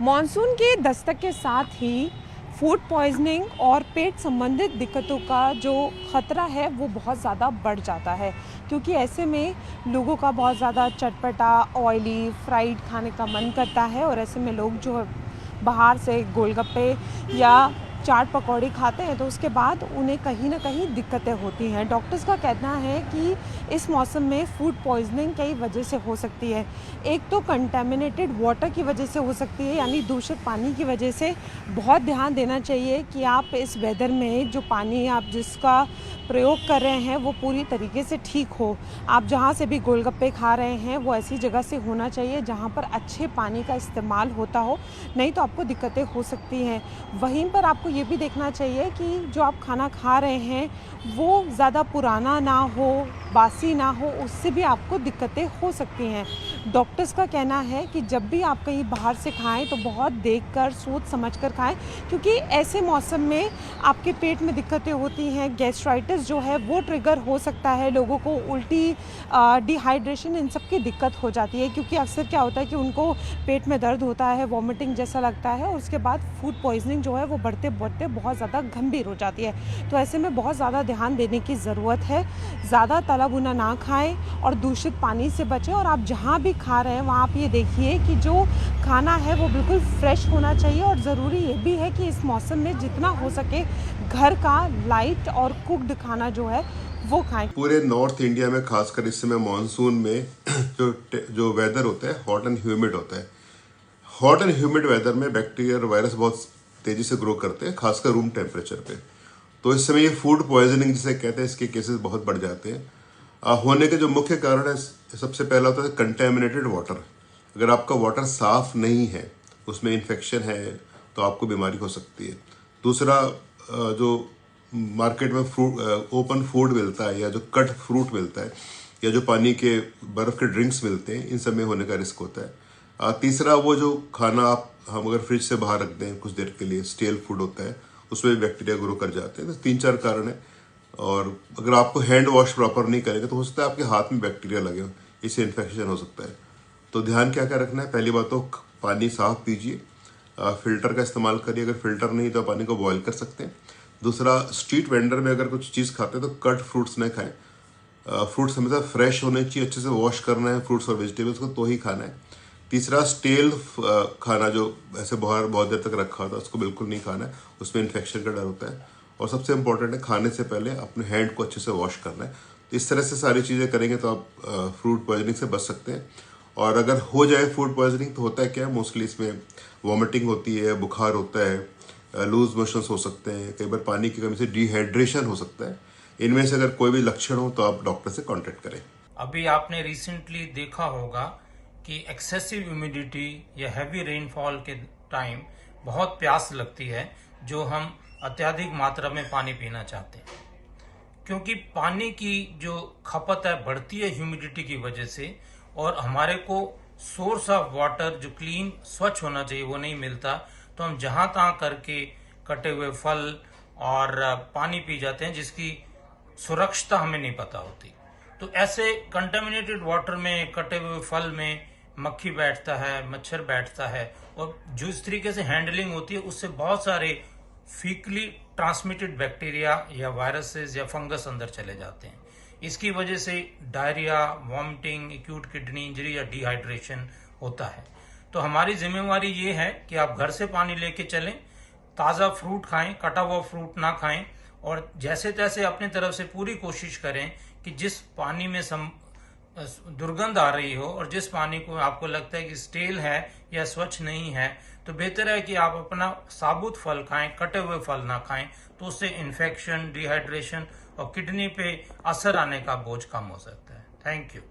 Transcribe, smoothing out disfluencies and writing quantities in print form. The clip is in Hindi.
मॉनसून के दस्तक के साथ ही फूड पॉइजनिंग और पेट संबंधित दिक्कतों का जो ख़तरा है वो बहुत ज़्यादा बढ़ जाता है, क्योंकि ऐसे में लोगों का बहुत ज़्यादा चटपटा ऑयली फ्राइड खाने का मन करता है और ऐसे में लोग जो बाहर से गोलगप्पे या चाट पकौड़ी खाते हैं तो उसके बाद उन्हें कहीं ना कहीं दिक्कतें होती हैं। डॉक्टर्स का कहना है कि इस मौसम में फूड पॉइजनिंग कई वजह से हो सकती है। एक तो कंटेमिनेटेड वाटर की वजह से हो सकती है, यानी दूषित पानी की वजह से। बहुत ध्यान देना चाहिए कि आप इस वेदर में जो पानी आप जिसका प्रयोग कर रहे हैं वो पूरी तरीके से ठीक हो। आप जहाँ से भी गोलगप्पे खा रहे हैं वो ऐसी जगह से होना चाहिए जहाँ पर अच्छे पानी का इस्तेमाल होता हो, नहीं तो आपको दिक्कतें हो सकती हैं। वहीं पर आपको ये भी देखना चाहिए कि जो आप खाना खा रहे हैं वो ज़्यादा पुराना ना हो, बासी ना हो, उससे भी आपको दिक्कतें हो सकती हैं। डॉक्टर्स का कहना है कि जब भी आप कहीं बाहर से खाएं तो बहुत देखकर सोच समझकर खाएं, क्योंकि ऐसे मौसम में आपके पेट में दिक्कतें होती हैं। गैस्ट्राइटिस जो है वो ट्रिगर हो सकता है, लोगों को उल्टी, डिहाइड्रेशन, इन सब की दिक्कत हो जाती है, क्योंकि अक्सर क्या होता है कि उनको पेट में दर्द होता है, वॉमिटिंग जैसा लगता है और उसके बाद फूड पॉइजनिंग जो है वो बढ़ते बढ़ते बहुत ज़्यादा गंभीर हो जाती है। तो ऐसे में बहुत ज़्यादा ध्यान देने की ज़रूरत है। ज़्यादा तला भुना ना खाएं और दूषित पानी से बचें। और आप जहाँ भी खा रहे हैं वहाँ आप ये देखिए कि जो खाना है वो बिल्कुल फ्रेश होना चाहिए। और ज़रूरी ये भी है कि इस मौसम में जितना हो सके घर का लाइट और कुक्ड खाना जो है वो खाएं। पूरे नॉर्थ इंडिया में खासकर इस समय मानसून में जो वेदर होता है हॉट एंड ह्यूमिड होता है। हॉट एंड ह्यूमिड वेदर में बैक्टीरिया और वायरस बहुत तेजी से ग्रो करते हैं, खासकर रूम टेम्परेचर पे। तो इस समय ये फूड पॉइजनिंग जिसे कहते हैं, इसके केसेस बहुत बढ़ जाते हैं। होने के जो मुख्य कारण है, सबसे पहला होता है कंटेमिनेटेड वाटर। अगर आपका वाटर साफ नहीं है, उसमें इन्फेक्शन है, तो आपको बीमारी हो सकती है। दूसरा, जो मार्केट में ओपन फूड मिलता है या जो कट फ्रूट मिलता है या जो पानी के बर्फ के ड्रिंक्स मिलते हैं, इन सब में होने का रिस्क होता है। तीसरा, वो जो खाना हम अगर फ्रिज से बाहर रख दें कुछ देर के लिए, स्टेल फूड होता है, उसमें भी बैक्टीरिया ग्रो कर जाते हैं। तो 3-4 कारण है। और अगर आपको हैंड वॉश प्रॉपर नहीं करेंगे तो हो सकता है आपके हाथ में बैक्टीरिया लगे हो, इससे इन्फेक्शन हो सकता है। तो ध्यान क्या क्या रखना है? पहली बात तो पानी साफ पीजिए, फिल्टर का इस्तेमाल करिए। अगर फिल्टर नहीं तो पानी को बॉयल कर सकते हैं। दूसरा, स्ट्रीट वेंडर में अगर कुछ चीज़ खाते हैं तो कट फ्रूट्स न खाएं। फ्रूट्स हमेशा फ्रेश होने चाहिए, अच्छे से वॉश करना है फ्रूट्स और वेजिटेबल्स को, तो ही खाना है। तीसरा, स्टेल खाना जो ऐसे बाहर बहुत देर तक रखा होता है उसको बिल्कुल नहीं खाना है, उसमें इन्फेक्शन का डर होता है। और सबसे इम्पोर्टेंट है, खाने से पहले अपने हैंड को अच्छे से वॉश करना है। तो इस तरह से सारी चीज़ें करेंगे तो आप फूड पॉइजनिंग से बच सकते हैं। और अगर हो जाए फूड पॉइजनिंग तो होता है क्या, मोस्टली इसमें वॉमिटिंग होती है, बुखार होता है, लूज मोशंस हो सकते हैं, कई बार पानी की कमी से डिहाइड्रेशन हो सकता है। इनमें से अगर कोई भी लक्षण हो तो आप डॉक्टर से कांटेक्ट करें। अभी आपने रिसेंटली देखा होगा कि एक्सेसिव ह्यूमिडिटी या हैवी रेनफॉल के टाइम बहुत प्यास लगती है, जो हम अत्यधिक मात्रा में पानी पीना चाहते हैं। क्योंकि पानी की जो खपत है बढ़ती है ह्यूमिडिटी की वजह से, और हमारे को सोर्स ऑफ वाटर जो क्लीन स्वच्छ होना चाहिए वो नहीं मिलता, तो हम जहां तहां करके कटे हुए फल और पानी पी जाते हैं, जिसकी सुरक्षित हमें नहीं पता होती। तो ऐसे कंटेमिनेटेड वाटर में, कटे हुए फल में मक्खी बैठता है, मच्छर बैठता है, और जो इस तरीके से हैंडलिंग होती है उससे बहुत सारे फीकली ट्रांसमिटेड बैक्टीरिया या वायरसेस या फंगस अंदर चले जाते हैं। इसकी वजह से diarrhoea, vomiting, acute kidney injury या डिहाइड्रेशन होता है। तो हमारी जिम्मेवारी ये है कि आप घर से पानी लेके चलें, ताज़ा फ्रूट खाएं, कटा हुआ फ्रूट ना खाएं, और जैसे तैसे अपनी तरफ से पूरी कोशिश करें कि जिस पानी में दुर्गंध आ रही हो और जिस पानी को आपको लगता है कि स्टेल है या स्वच्छ नहीं है, तो बेहतर है कि आप अपना साबुत फल खाएं, कटे हुए फल ना खाएं। तो उससे इन्फेक्शन, डिहाइड्रेशन और किडनी पे असर आने का बोझ कम हो सकता है। Thank you.